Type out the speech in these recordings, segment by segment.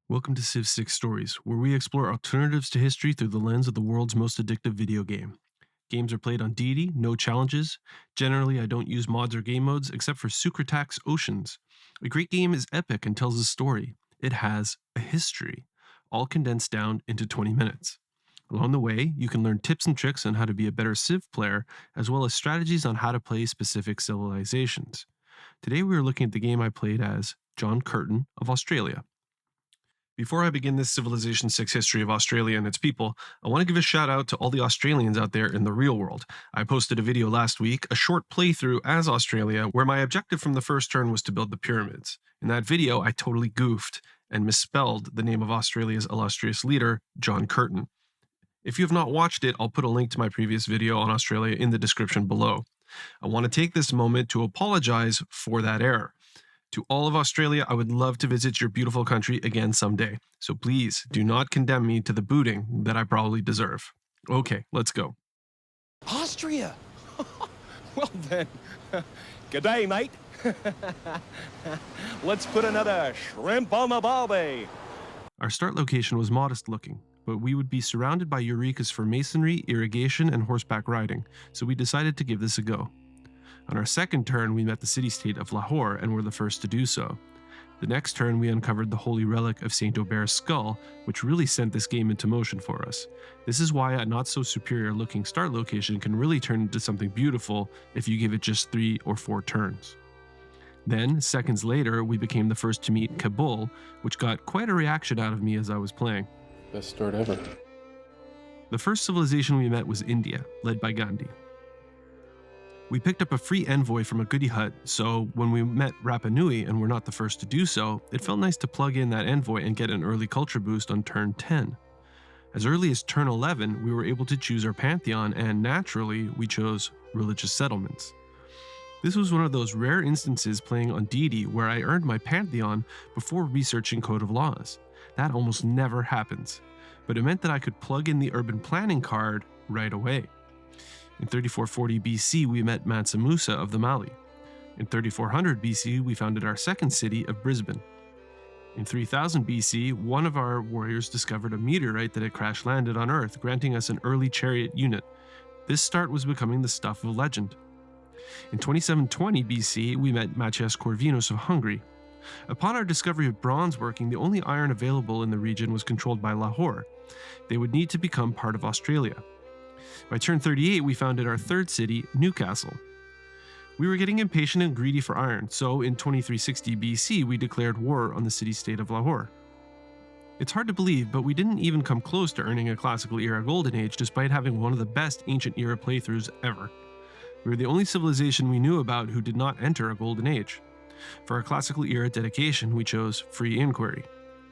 Welcome to Civ 6 Stories, where we explore alternatives to history through the lens of the world's most addictive video game. Games are played on Deity, no challenges. Generally, I don't use mods or game modes except for Sucratak's Oceans. A great game is epic and tells a story. It has a history, all condensed down into 20 minutes. Along the way, you can learn tips and tricks on how to be a better Civ player, as well as strategies on how to play specific civilizations. Today, we are looking at the game I played as John Curtin of Australia. Before I begin this Civilization 6 history of Australia and its people, I want to give a shout out to all the Australians out there in the real world. I posted a video last week, a short playthrough as Australia, where my objective from the first turn was to build the pyramids. In that video, I totally goofed and misspelled the name of Australia's illustrious leader, John Curtin. If you have not watched it, I'll put a link to my previous video on Australia in the description below. I want to take this moment to apologize for that error. To all of Australia, I would love to visit your beautiful country again someday. So please do not condemn me to the booting that I probably deserve. Okay, let's go. Austria? Well then, g'day mate. Let's put another shrimp on the barbie. Our start location was modest looking, but we would be surrounded by eurekas for masonry, irrigation, and horseback riding, so we decided to give this a go. On our second turn, we met the city-state of Lahore and were the first to do so. The next turn, we uncovered the holy relic of Saint Aubert's skull, which really sent this game into motion for us. This is why a not-so-superior-looking start location can really turn into something beautiful if you give it just 3 or 4 turns. Then, seconds later, we became the first to meet Kabul, which got quite a reaction out of me as I was playing. Best start ever. The first civilization we met was India, led by Gandhi. We picked up a free envoy from a goodie hut, so when we met Rapa Nui and were not the first to do so, it felt nice to plug in that envoy and get an early culture boost on turn 10. As early as turn 11, we were able to choose our pantheon, and naturally, we chose religious settlements. This was one of those rare instances playing on Deity where I earned my pantheon before researching Code of Laws. That almost never happens, but it meant that I could plug in the urban planning card right away. In 3440 BC, we met Mansa Musa of the Mali. In 3400 BC, we founded our second city of Brisbane. In 3000 BC, one of our warriors discovered a meteorite that had crash-landed on Earth, granting us an early chariot unit. This start was becoming the stuff of legend. In 2720 BC, we met Matthias Corvinus of Hungary. Upon our discovery of bronze working, the only iron available in the region was controlled by Lahore. They would need to become part of Australia. By turn 38, we founded our third city, Newcastle. We were getting impatient and greedy for iron, so in 2360 BC, we declared war on the city-state of Lahore. It's hard to believe, but we didn't even come close to earning a classical era golden age despite having one of the best ancient era playthroughs ever. We were the only civilization we knew about who did not enter a golden age. For our classical era dedication, we chose free inquiry.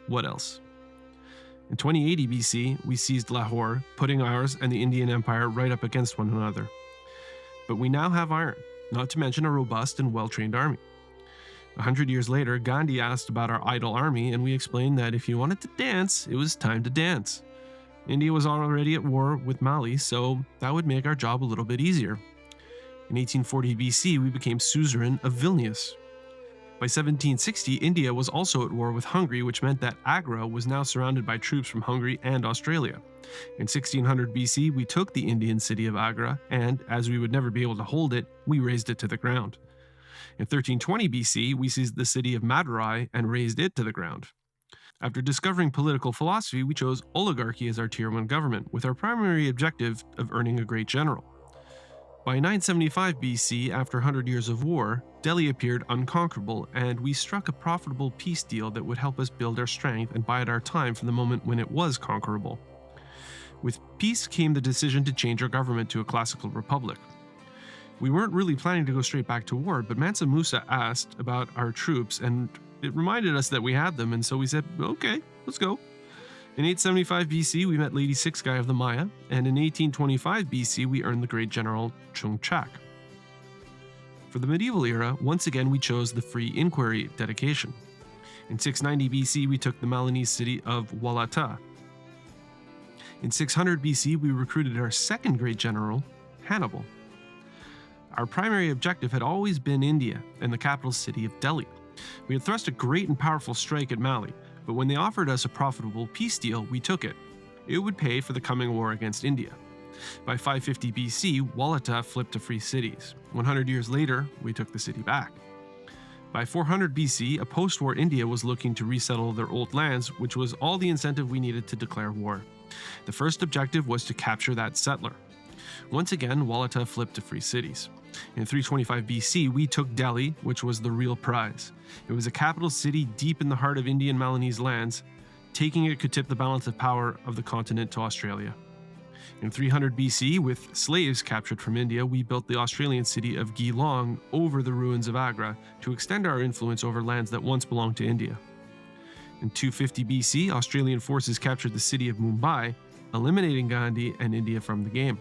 What else? In 2080 BC, we seized Lahore, putting ours and the Indian Empire right up against one another. But we now have iron, not to mention a robust and well-trained army. 100 years later, Gandhi asked about our idle army, and we explained that if you wanted to dance, it was time to dance. India was already at war with Mali, so that would make our job a little bit easier. In 1840 BC, we became suzerain of Vilnius. By 1760, India was also at war with Hungary, which meant that Agra was now surrounded by troops from Hungary and Australia. In 1600 BC, we took the Indian city of Agra, and as we would never be able to hold it, we razed it to the ground. In 1320 BC, we seized the city of Madurai and razed it to the ground. After discovering political philosophy, we chose oligarchy as our Tier 1 government, with our primary objective of earning a great general. By 975 BC, after 100 years of war, Delhi appeared unconquerable, and we struck a profitable peace deal that would help us build our strength and bide our time for the moment when it was conquerable. With peace came the decision to change our government to a classical republic. We weren't really planning to go straight back to war, but Mansa Musa asked about our troops, and it reminded us that we had them, and so we said, okay, let's go. In 875 BC, we met Lady Sixguy of the Maya, and in 1825 BC, we earned the great general Chung Chak. For the medieval era, once again we chose the free inquiry dedication. In 690 BC, we took the Milanese city of Wallata. In 600 BC, we recruited our second great general, Hannibal. Our primary objective had always been India and the capital city of Delhi. We had thrust a great and powerful strike at Mali, but when they offered us a profitable peace deal, we took it. It would pay for the coming war against India. By 550 BC, Wallata flipped to free cities. 100 years later, we took the city back. By 400 BC, a post-war India was looking to resettle their old lands, which was all the incentive we needed to declare war. The first objective was to capture that settler. Once again, Wallata flipped to free cities. In 325 BC, we took Delhi, which was the real prize. It was a capital city deep in the heart of Indian Malinese lands. Taking it could tip the balance of power of the continent to Australia. In 300 BC, with slaves captured from India, we built the Australian city of Geelong over the ruins of Agra to extend our influence over lands that once belonged to India. In 250 BC, Australian forces captured the city of Mumbai, eliminating Gandhi and India from the game.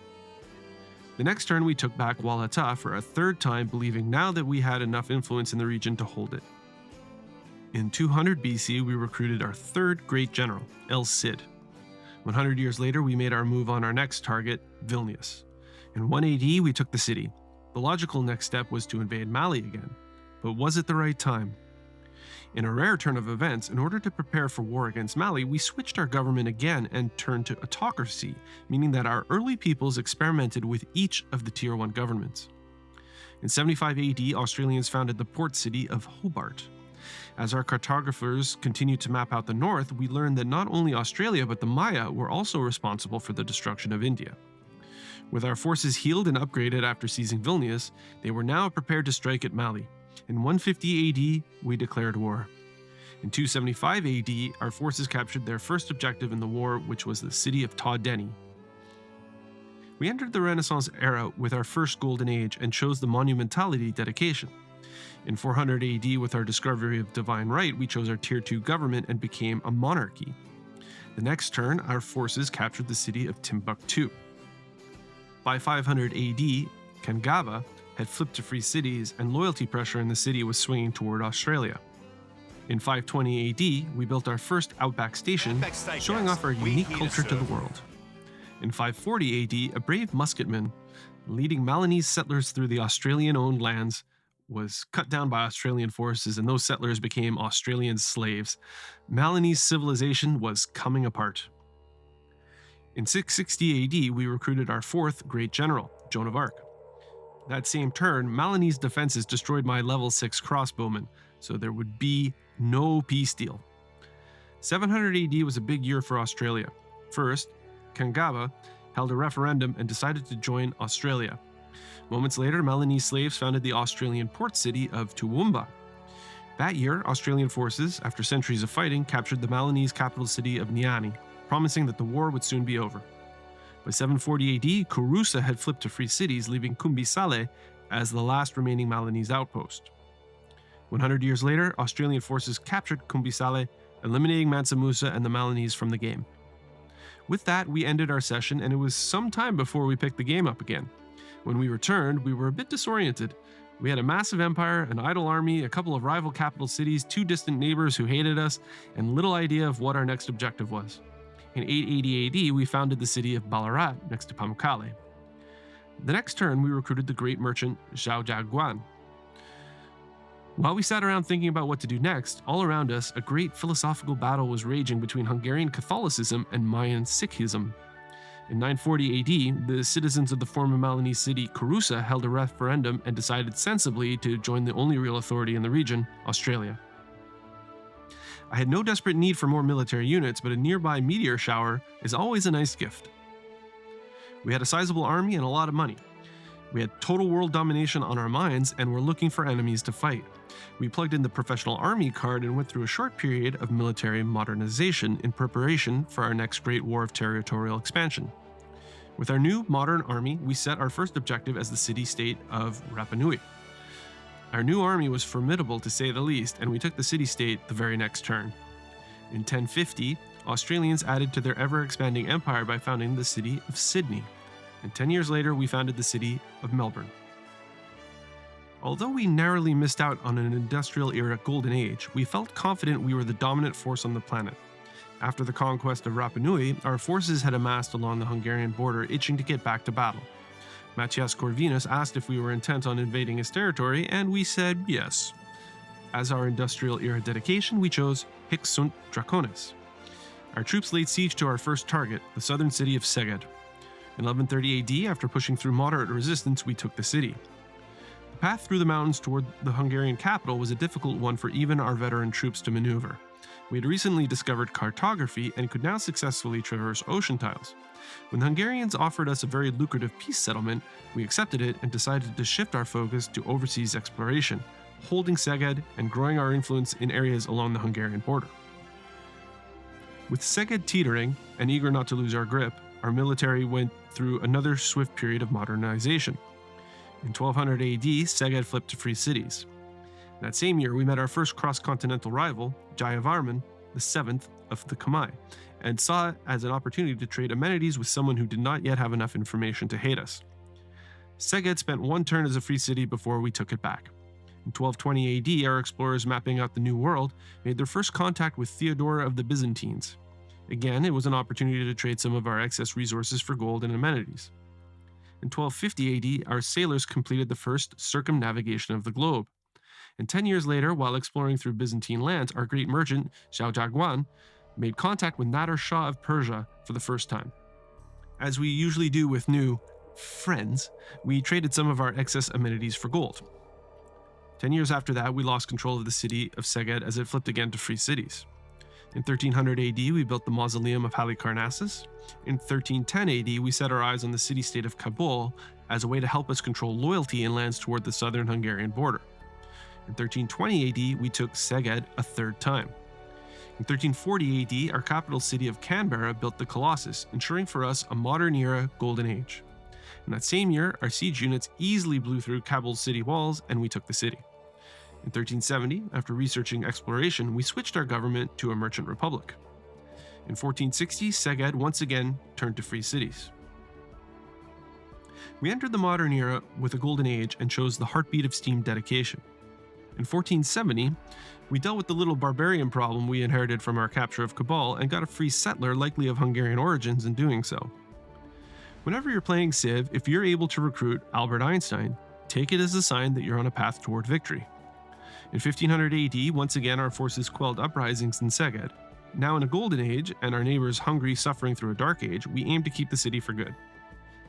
The next turn, we took back Wallata for a third time, believing now that we had enough influence in the region to hold it. In 200 BC, we recruited our third great general, El Cid. 100 years later, we made our move on our next target, Vilnius. In 1 AD, we took the city. The logical next step was to invade Mali again. But was it the right time? In a rare turn of events, in order to prepare for war against Mali, we switched our government again and turned to autocracy, meaning that our early peoples experimented with each of the Tier 1 governments. In 75 AD, Australians founded the port city of Hobart. As our cartographers continued to map out the north, we learned that not only Australia but the Maya were also responsible for the destruction of India. With our forces healed and upgraded after seizing Vilnius, they were now prepared to strike at Mali. In 150 AD, we declared war. In 275 AD, our forces captured their first objective in the war, which was the city of Ta Deni. We entered the Renaissance era with our first golden age and chose the monumentality dedication. In 400 AD, with our discovery of divine right, we chose our Tier 2 government and became a monarchy. The next turn, our forces captured the city of Timbuktu. By 500 AD, Kangaba had flipped to free cities, and loyalty pressure in the city was swinging toward Australia. In 520 AD, we built our first outback station, showing off our unique culture to the world. In 540 AD, a brave musketman, leading Malinese settlers through the Australian-owned lands, was cut down by Australian forces, and those settlers became Australian slaves. Malinese civilization was coming apart. In 660 AD, we recruited our fourth great general, Joan of Arc. That same turn, Malinese defenses destroyed my level 6 crossbowman, so there would be no peace deal. 700 AD was a big year for Australia. First, Kangaba held a referendum and decided to join Australia. Moments later, Malinese slaves founded the Australian port city of Toowoomba. That year, Australian forces, after centuries of fighting, captured the Malinese capital city of Niani, promising that the war would soon be over. By 740 AD, Kurusa had flipped to free cities, leaving Kumbisale as the last remaining Malinese outpost. 100 years later, Australian forces captured Kumbisale, eliminating Mansa Musa and the Malinese from the game. With that, we ended our session, and it was some time before we picked the game up again. When we returned, we were a bit disoriented. We had a massive empire, an idle army, a couple of rival capital cities, 2 distant neighbors who hated us, and little idea of what our next objective was. In 880 AD, we founded the city of Ballarat next to Pamukkale. The next turn, we recruited the great merchant Zhao Jiaguan. While we sat around thinking about what to do next, all around us, a great philosophical battle was raging between Hungarian Catholicism and Mayan Sikhism. In 940 AD, the citizens of the former Malinese city Kurusa held a referendum and decided sensibly to join the only real authority in the region, Australia. I had no desperate need for more military units, but a nearby meteor shower is always a nice gift. We had a sizable army and a lot of money. We had total world domination on our minds and were looking for enemies to fight. We plugged in the professional army card and went through a short period of military modernization in preparation for our next great war of territorial expansion. With our new modern army, we set our first objective as the city-state of Rapa Nui. Our new army was formidable to say the least, and we took the city-state the very next turn. In 1050, Australians added to their ever-expanding empire by founding the city of Sydney, and 10 years later we founded the city of Melbourne. Although we narrowly missed out on an industrial era golden age, we felt confident we were the dominant force on the planet. After the conquest of Rapa Nui, our forces had amassed along the Hungarian border, itching to get back to battle. Matthias Corvinus asked if we were intent on invading his territory, and we said yes. As our industrial era dedication, we chose Hic sunt Dracones. Our troops laid siege to our first target, the southern city of Szeged. In 1130 AD, after pushing through moderate resistance, we took the city. The path through the mountains toward the Hungarian capital was a difficult one for even our veteran troops to maneuver. We had recently discovered cartography and could now successfully traverse ocean tiles. When the Hungarians offered us a very lucrative peace settlement, we accepted it and decided to shift our focus to overseas exploration, holding Szeged and growing our influence in areas along the Hungarian border. With Szeged teetering and eager not to lose our grip, our military went through another swift period of modernization. In 1200 AD, Szeged flipped to free cities. That same year, we met our first cross-continental rival, Jayavarman, the seventh of the Khmer, and saw it as an opportunity to trade amenities with someone who did not yet have enough information to hate us. Szeged spent one turn as a free city before we took it back. In 1220 AD, our explorers mapping out the New World made their first contact with Theodora of the Byzantines. Again, it was an opportunity to trade some of our excess resources for gold and amenities. In 1250 AD, our sailors completed the first circumnavigation of the globe. And 10 years later, while exploring through Byzantine lands, our great merchant, Xiao Jiaguan, made contact with Nader Shah of Persia for the first time. As we usually do with new friends, we traded some of our excess amenities for gold. 10 years after that, we lost control of the city of Szeged as it flipped again to free cities. In 1300 AD, we built the mausoleum of Halicarnassus. In 1310 AD, we set our eyes on the city-state of Kabul as a way to help us control loyalty in lands toward the southern Hungarian border. In 1320 AD, we took Szeged a third time. In 1340 AD, our capital city of Canberra built the Colossus, ensuring for us a modern-era golden age. In that same year, our siege units easily blew through Kabul's city walls, and we took the city. In 1370, after researching exploration, we switched our government to a merchant republic. In 1460, Szeged once again turned to free cities. We entered the modern era with a golden age and chose the heartbeat of steam dedication. In 1470, we dealt with the little barbarian problem we inherited from our capture of Kabul and got a free settler likely of Hungarian origins in doing so. Whenever you're playing Civ, if you're able to recruit Albert Einstein, take it as a sign that you're on a path toward victory. In 1500 AD, once again our forces quelled uprisings in Szeged. Now in a golden age, and our neighbors Hungary suffering through a dark age, we aimed to keep the city for good.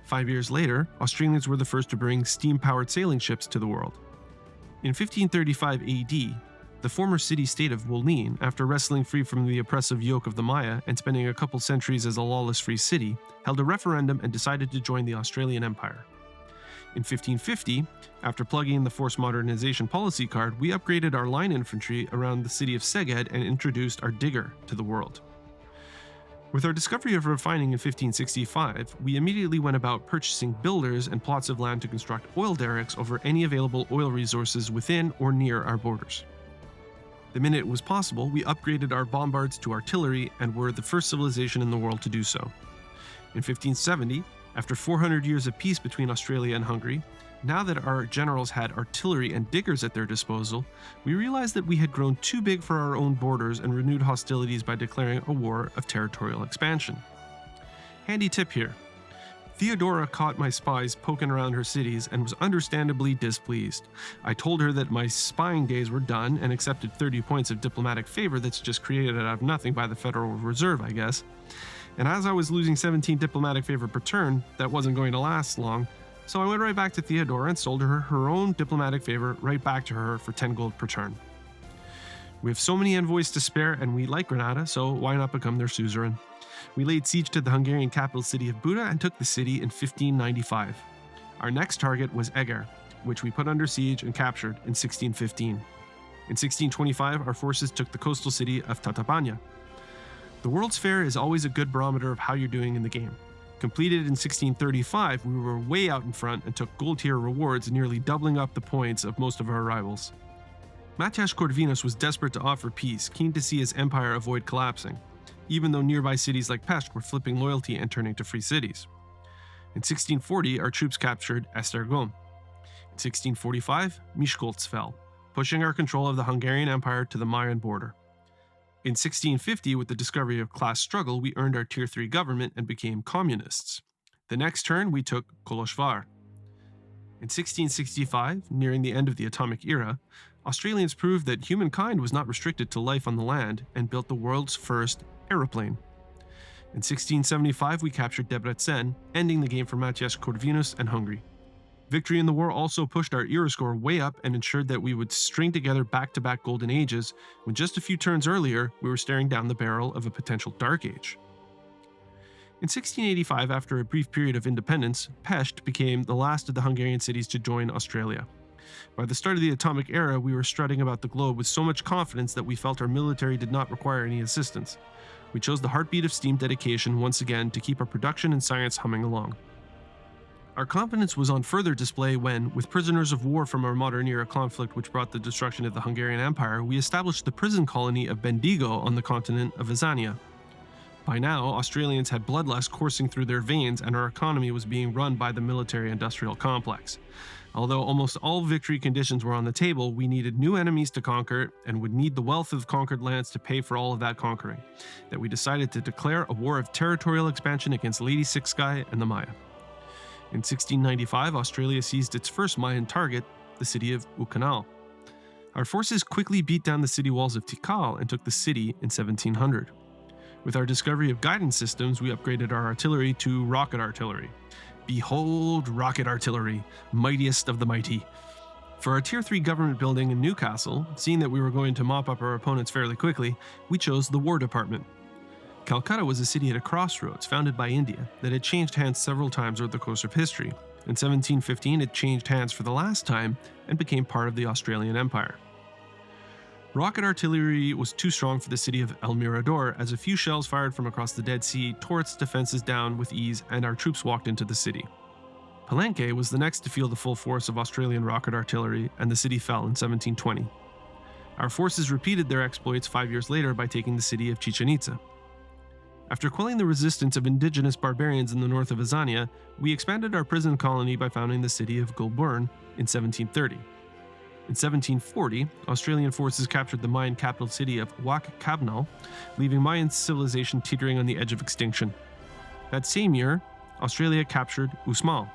5 years later, Australians were the first to bring steam-powered sailing ships to the world. In 1535 AD, the former city-state of Wolin, after wrestling free from the oppressive yoke of the Maya and spending a couple centuries as a lawless free city, held a referendum and decided to join the Australian Empire. In 1550, after plugging in the force modernization policy card, we upgraded our line infantry around the city of Szeged and introduced our digger to the world. With our discovery of refining in 1565, we immediately went about purchasing builders and plots of land to construct oil derricks over any available oil resources within or near our borders. The minute it was possible, we upgraded our bombards to artillery and were the first civilization in the world to do so. In 1570, after 400 years of peace between Australia and Hungary, now that our generals had artillery and diggers at their disposal, we realized that we had grown too big for our own borders and renewed hostilities by declaring a war of territorial expansion. Handy tip here. Theodora caught my spies poking around her cities and was understandably displeased. I told her that my spying days were done and accepted 30 points of diplomatic favor that's just created out of nothing by the Federal Reserve, I guess. And as I was losing 17 diplomatic favor per turn, that wasn't going to last long, so I went right back to Theodora and sold her her own diplomatic favor right back to her for 10 gold per turn. We have so many envoys to spare and we like Granada, so why not become their suzerain? We laid siege to the Hungarian capital city of Buda and took the city in 1595. Our next target was Eger, which we put under siege and captured in 1615. In 1625, our forces took the coastal city of Tatabánya. The World's Fair is always a good barometer of how you're doing in the game. Completed in 1635, we were way out in front and took gold tier rewards, nearly doubling up the points of most of our rivals. Matjaž Corvinus was desperate to offer peace, keen to see his empire avoid collapsing, even though nearby cities like Pest were flipping loyalty and turning to free cities. In 1640, our troops captured Esztergom. In 1645, Miskolc fell, pushing our control of the Hungarian Empire to the Mayan border. In 1650, with the discovery of class struggle, we earned our Tier 3 government and became communists. The next turn, we took Kolozsvár. In 1665, nearing the end of the atomic era, Australians proved that humankind was not restricted to life on the land and built the world's first aeroplane. In 1675, we captured Debrecen, ending the game for Matthias Corvinus and Hungary. Victory in the war also pushed our era score way up and ensured that we would string together back-to-back golden ages, when just a few turns earlier, we were staring down the barrel of a potential dark age. In 1685, after a brief period of independence, Pest became the last of the Hungarian cities to join Australia. By the start of the atomic era, we were strutting about the globe with so much confidence that we felt our military did not require any assistance. We chose the heartbeat of steam dedication once again to keep our production and science humming along. Our confidence was on further display when, with prisoners of war from our modern era conflict which brought the destruction of the Hungarian Empire, we established the prison colony of Bendigo on the continent of Byzantium. By now, Australians had bloodlust coursing through their veins and our economy was being run by the military-industrial complex. Although almost all victory conditions were on the table, we needed new enemies to conquer and would need the wealth of conquered lands to pay for all of that conquering, that we decided to declare a war of territorial expansion against Lady Six Sky and the Maya. In 1695, Australia seized its first Mayan target, the city of Uckanal. Our forces quickly beat down the city walls of Tikal and took the city in 1700. With our discovery of guidance systems, we upgraded our artillery to rocket artillery. Behold rocket artillery, mightiest of the mighty. For our Tier 3 government building in Newcastle, seeing that we were going to mop up our opponents fairly quickly, we chose the War Department. Calcutta was a city at a crossroads founded by India that had changed hands several times over the course of history. In 1715, it changed hands for the last time and became part of the Australian Empire. Rocket artillery was too strong for the city of El Mirador, as a few shells fired from across the Dead Sea tore its defenses down with ease and our troops walked into the city. Palenque was the next to feel the full force of Australian rocket artillery, and the city fell in 1720. Our forces repeated their exploits 5 years later by taking the city of Chichen Itza. After quelling the resistance of indigenous barbarians in the north of Azania, we expanded our prison colony by founding the city of Goulburn in 1730. In 1740, Australian forces captured the Mayan capital city of Huacabnal, leaving Mayan civilization teetering on the edge of extinction. That same year, Australia captured Uxmal.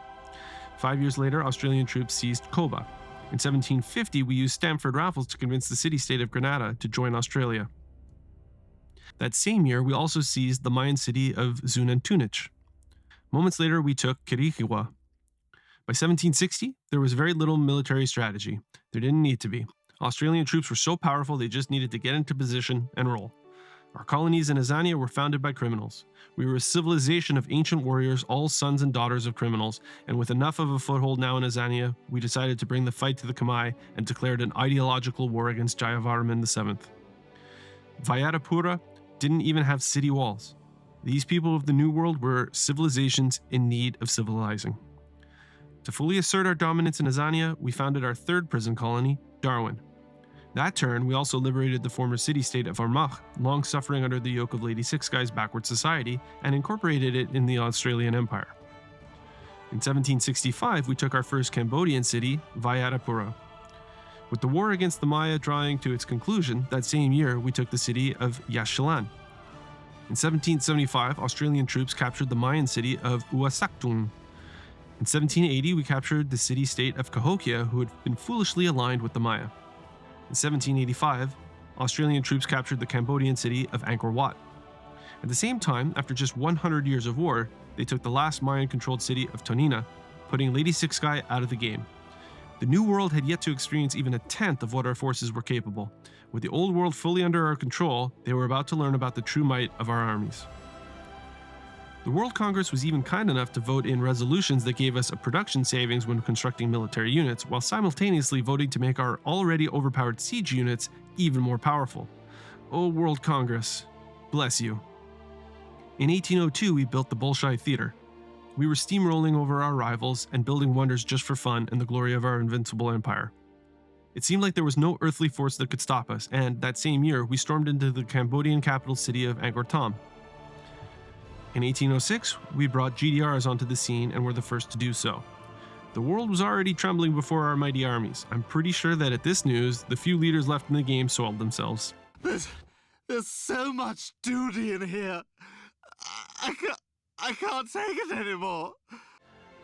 5 years later, Australian troops seized Koba. In 1750, we used Stamford Raffles to convince the city-state of Grenada to join Australia. That same year, we also seized the Mayan city of Zunantunich. Moments later, we took Quirigua. By 1760, there was very little military strategy. There didn't need to be. Australian troops were so powerful they just needed to get into position and roll. Our colonies in Azania were founded by criminals. We were a civilization of ancient warriors, all sons and daughters of criminals, and with enough of a foothold now in Azania, we decided to bring the fight to the Khmer and declared an ideological war against Jayavarman VII. Vayadapura didn't even have city walls. These people of the New World were civilizations in need of civilizing. To fully assert our dominance in Azania, we founded our third prison colony, Darwin. That turn, we also liberated the former city-state of Armagh, long suffering under the yoke of Lady Six Sky's backward society, and incorporated it in the Australian Empire. In 1765, we took our first Cambodian city, Vayadapura. With the war against the Maya drawing to its conclusion, that same year we took the city of Yaxchilan. In 1775, Australian troops captured the Mayan city of Uasaktun. In 1780, we captured the city-state of Cahokia, who had been foolishly aligned with the Maya. In 1785, Australian troops captured the Cambodian city of Angkor Wat. At the same time, after just 100 years of war, they took the last Mayan-controlled city of Tonina, putting Lady Six Sky out of the game. The New World had yet to experience even a tenth of what our forces were capable. With the Old World fully under our control, they were about to learn about the true might of our armies. The World Congress was even kind enough to vote in resolutions that gave us a production savings when constructing military units, while simultaneously voting to make our already overpowered siege units even more powerful. Oh, World Congress, bless you. In 1802, we built the Bolshoi Theater. We were steamrolling over our rivals and building wonders just for fun and the glory of our invincible empire. It seemed like there was no earthly force that could stop us, and that same year, we stormed into the Cambodian capital city of Angkor Thom. In 1806, we brought GDRs onto the scene and were the first to do so. The world was already trembling before our mighty armies. I'm pretty sure that at this news, the few leaders left in the game soiled themselves. There's so much duty in here. I can't take it anymore.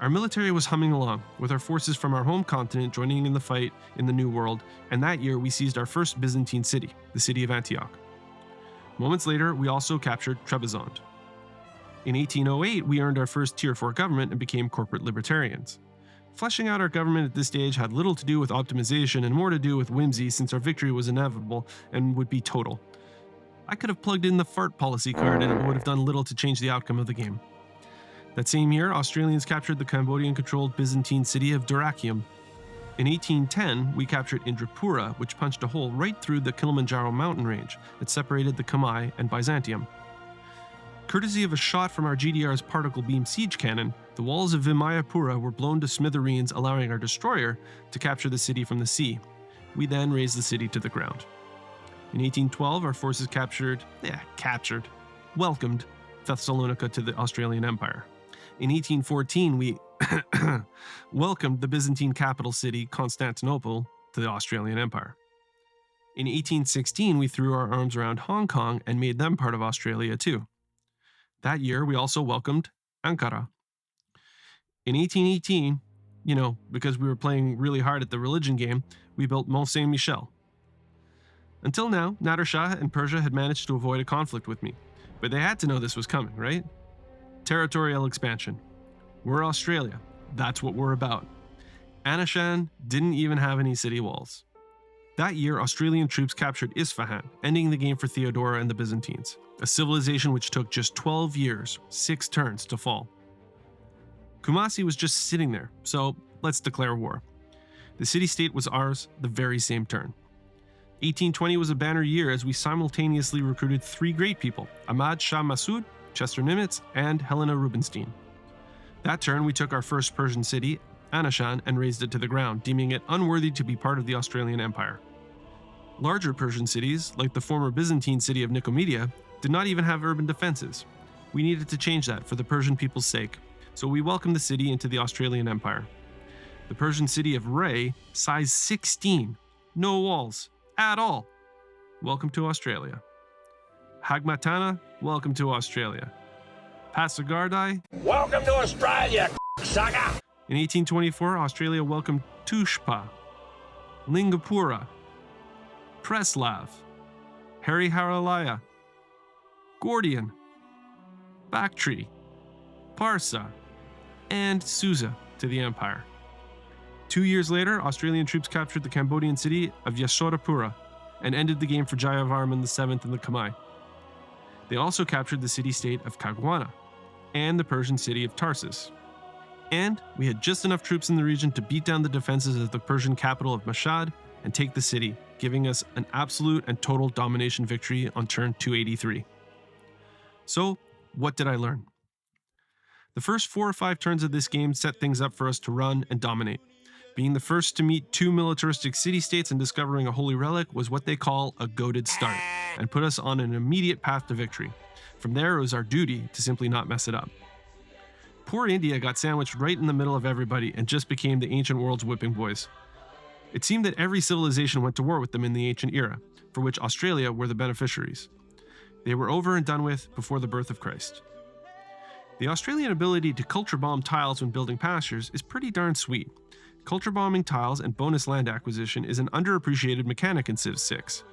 Our military was humming along, with our forces from our home continent joining in the fight in the New World, and that year we seized our first Byzantine city, the city of Antioch. Moments later, we also captured Trebizond. In 1808, we earned our first Tier 4 government and became corporate libertarians. Fleshing out our government at this stage had little to do with optimization and more to do with whimsy, since our victory was inevitable and would be total. I could have plugged in the fart policy card and it would have done little to change the outcome of the game. That same year, Australians captured the Cambodian-controlled Byzantine city of Dyrrhachium. In 1810, we captured Indrapura, which punched a hole right through the Kilimanjaro mountain range that separated the Khmer and Byzantium. Courtesy of a shot from our GDR's particle beam siege cannon, the walls of Vimayapura were blown to smithereens, allowing our destroyer to capture the city from the sea. We then razed the city to the ground. In 1812, our forces welcomed Thessalonica to the Australian Empire. In 1814, we welcomed the Byzantine capital city, Constantinople, to the Australian Empire. In 1816, we threw our arms around Hong Kong and made them part of Australia too. That year, we also welcomed Ankara. In 1818, because we were playing really hard at the religion game, we built Mont Saint-Michel. Until now, Nader Shah and Persia had managed to avoid a conflict with me, but they had to know this was coming, right? Territorial expansion. We're Australia. That's what we're about. Anashan didn't even have any city walls. That year, Australian troops captured Isfahan, ending the game for Theodora and the Byzantines, a civilization which took just 12 years, 6 turns to fall. Kumasi was just sitting there, so let's declare war. The city-state was ours the very same turn. 1820 was a banner year as we simultaneously recruited 3 great people, Ahmad Shah Massoud, Chester Nimitz, and Helena Rubinstein. That turn, we took our first Persian city, Anashan, and razed it to the ground, deeming it unworthy to be part of the Australian Empire. Larger Persian cities, like the former Byzantine city of Nicomedia, did not even have urban defenses. We needed to change that for the Persian people's sake, so we welcomed the city into the Australian Empire. The Persian city of Ray, size 16, no walls, at all. Welcome to Australia. Hagmatana, welcome to Australia. Pasagardai, Welcome to Australia, sucker! in 1824, Australia welcomed Tushpa, Lingapura, Preslav, Hariharalaya, Gordian, Bactri, Parsa, and Susa to the empire. 2 years later, Australian troops captured the Cambodian city of Yasodhapura and ended the game for Jayavarman VII and the Khmer. They also captured the city-state of Kagwana and the Persian city of Tarsus. And we had just enough troops in the region to beat down the defenses of the Persian capital of Mashhad and take the city, giving us an absolute and total domination victory on turn 283. So, what did I learn? The first 4 or 5 turns of this game set things up for us to run and dominate. Being the first to meet 2 militaristic city-states and discovering a holy relic was what they call a goaded start, and put us on an immediate path to victory. From there, it was our duty to simply not mess it up. Poor India got sandwiched right in the middle of everybody and just became the ancient world's whipping boys. It seemed that every civilization went to war with them in the ancient era, for which Australia were the beneficiaries. They were over and done with before the birth of Christ. The Australian ability to culture bomb tiles when building pastures is pretty darn sweet. Culture bombing tiles and bonus land acquisition is an underappreciated mechanic in Civ 6.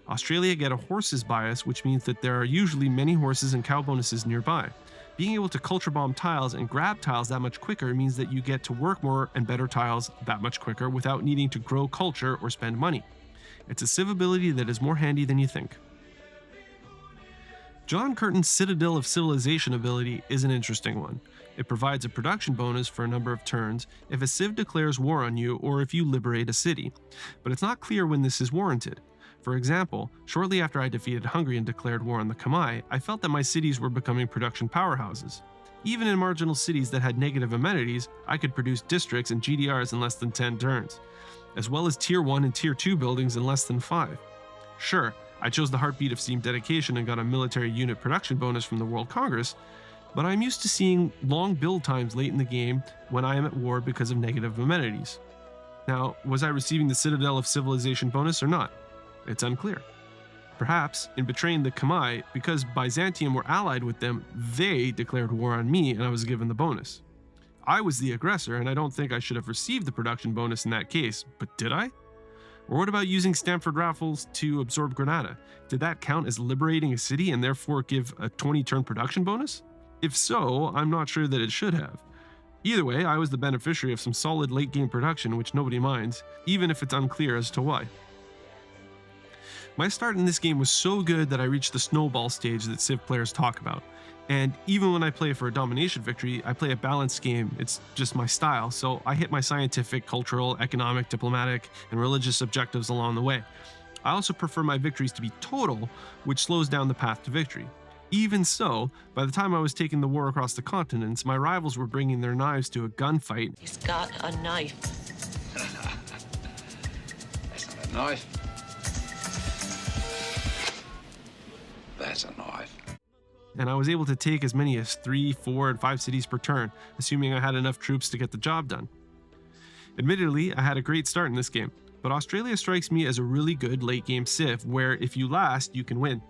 Australia get a horses bias, which means that there are usually many horses and cow bonuses nearby. Being able to culture bomb tiles and grab tiles that much quicker means that you get to work more and better tiles that much quicker without needing to grow culture or spend money. It's a Civ ability that is more handy than you think. John Curtin's Citadel of Civilization ability is an interesting one. It provides a production bonus for a number of turns if a civ declares war on you or if you liberate a city, but it's not clear when this is warranted. For example, shortly after I defeated Hungary and declared war on the Khmer, I felt that my cities were becoming production powerhouses. Even in marginal cities that had negative amenities, I could produce districts and GDRs in less than 10 turns, as well as Tier 1 and Tier 2 buildings in less than 5. Sure, I chose the heartbeat of Steam dedication and got a military unit production bonus from the World Congress, but I'm used to seeing long build times late in the game when I am at war because of negative amenities. Now, was I receiving the Citadel of Civilization bonus or not? It's unclear. Perhaps, in betraying the Khmer, because Byzantium were allied with them, they declared war on me and I was given the bonus. I was the aggressor, and I don't think I should have received the production bonus in that case, but did I? Or what about using Stamford Raffles to absorb Granada? Did that count as liberating a city and therefore give a 20-turn production bonus? If so, I'm not sure that it should have. Either way, I was the beneficiary of some solid late-game production which nobody minds, even if it's unclear as to why. My start in this game was so good that I reached the snowball stage that Civ players talk about. And even when I play for a domination victory, I play a balanced game. It's just my style, so I hit my scientific, cultural, economic, diplomatic, and religious objectives along the way. I also prefer my victories to be total, which slows down the path to victory. Even so, by the time I was taking the war across the continents, my rivals were bringing their knives to a gunfight. He's got a knife. That's not a knife. That's a knife. And I was able to take as many as 3, 4, and 5 cities per turn, assuming I had enough troops to get the job done. Admittedly, I had a great start in this game, but Australia strikes me as a really good late-game civ, where if you last, you can win.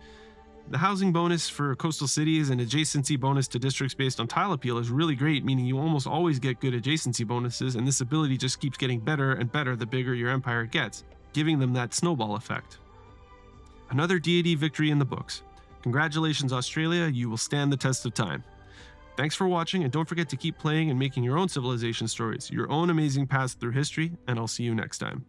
The housing bonus for coastal cities and adjacency bonus to districts based on tile appeal is really great, meaning you almost always get good adjacency bonuses, and this ability just keeps getting better and better the bigger your empire gets, giving them that snowball effect. Another deity victory in the books. Congratulations, Australia, you will stand the test of time. Thanks for watching, and don't forget to keep playing and making your own civilization stories, your own amazing paths through history, and I'll see you next time.